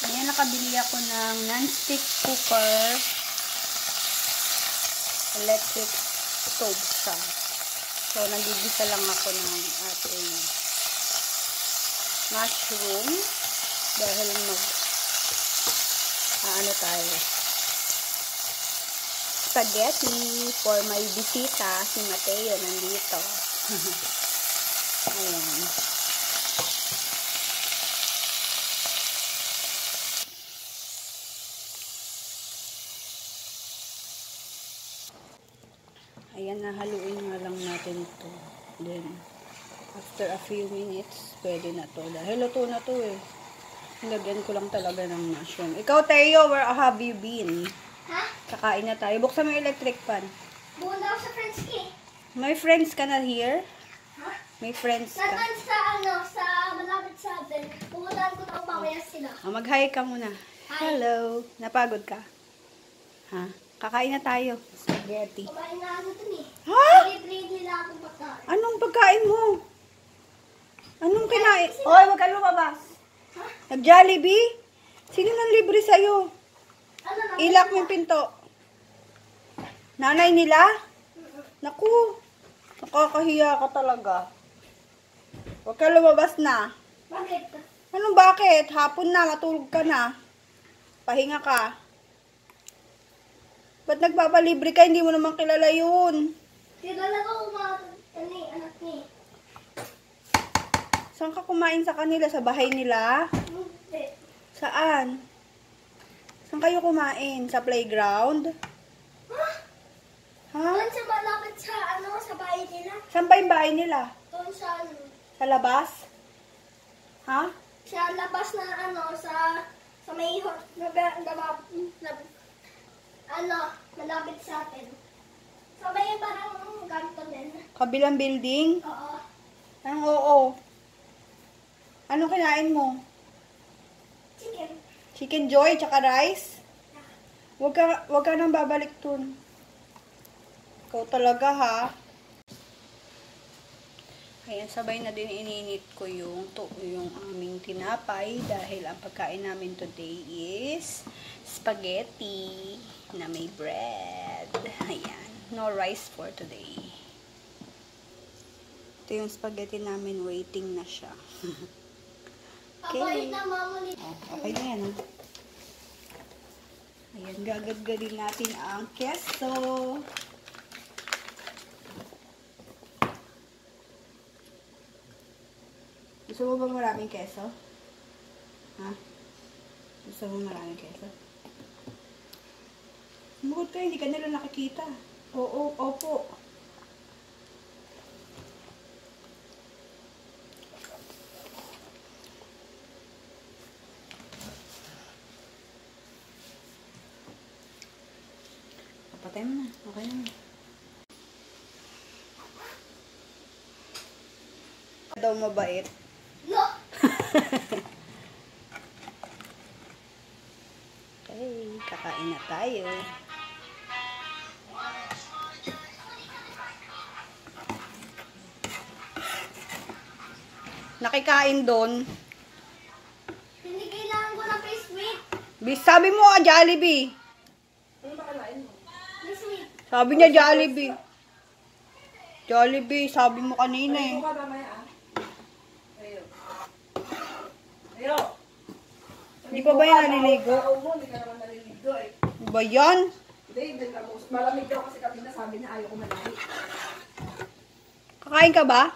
Ayan, nakabili ako ng non-stick cooker. Electric stove siya. So, nagigisa lang ako ng ating mushroom. Dahil ano tayo, spaghetti for my bisita. Si Mateo nandito. Ayan. Ayan, nahaluin nga lang natin ito. Then, after a few minutes, pwede na to. Dahil luto na to eh. Lagyan ko lang talaga ng mushroom. Ikaw, Teo, where have you been? Ha? Kakain na tayo. Buksan mo yung electric fan. Bunda ako sa friends ko eh. May friends ka na here? Ha? May friends ka? Nandun sa malapit sa atin. Pumuntahan ko na mamaya sila. Mag-hi ka muna. Hi. Hello. Napagod ka? Ha? Kakain na tayo. Spaghetti. Kumain na ako dun eh. Ha? Libre nila akong pagkain. Anong pagkain mo? Anong kinain? Hoy, wag ka lumabas. Ha? Nag-Jollibee? Sino nang libre sa'yo? Ano na? Ilak mo yung pinto. Nanay nila? Naku. Nakakahiya ka talaga. Huwag ka lumabas na. Bakit? Anong bakit? Hapon na, matulog ka na. Pahinga ka. Ba't nagpapalibre ka? Hindi mo naman kilala yun. Kilala ko anak niya. Saan ka kumain sa kanila? Sa bahay nila? Hindi. Saan? Saan kayo kumain? Sa playground? Ha? Ha? Doon sa malapit sa sa bahay nila. Saan ba yung bahay nila? Doon sa Sa labas? Ha? sa labas na sa may malapit sa atin. Sa may parang ganito din. Kabilang building? Oo. Anong oo? Anong kinain mo? Chicken. Chicken Joy, tsaka rice? Wag ka nang babalik dun. Ikaw talaga, ha? Ayan, sabay na din ininit ko yung aming tinapay dahil ang pagkain namin today is spaghetti na may bread. Ayan, no rice for today. Ito yung spaghetti namin, waiting na siya. Okay. Na mamuli. Okay na yan, ha? Ayan, gagadgadin natin ang keso. Gusto mo ba maraming keso? Ha? Gusto mo maraming keso? Bukod ka, hindi ka nila nakikita. Oo, opo. Papatay mo na. Okay na. Daw mabait. No. Okay, kakain na tayo. Nakikain doon. Hindi kailangan ko ng fish sweet. Sabi mo, Jollibee. Ano ba kalain mo? Fish sweet. Sabi niya Jollibee. Jollibee, sabi mo kanina eh. Hindi pa ba yan naliligo? Hindi ka naman naliligo eh. Ano ba yan? Hindi, malamig daw kasi kanina sabi niya ayaw ko malaki. Kakain ka ba?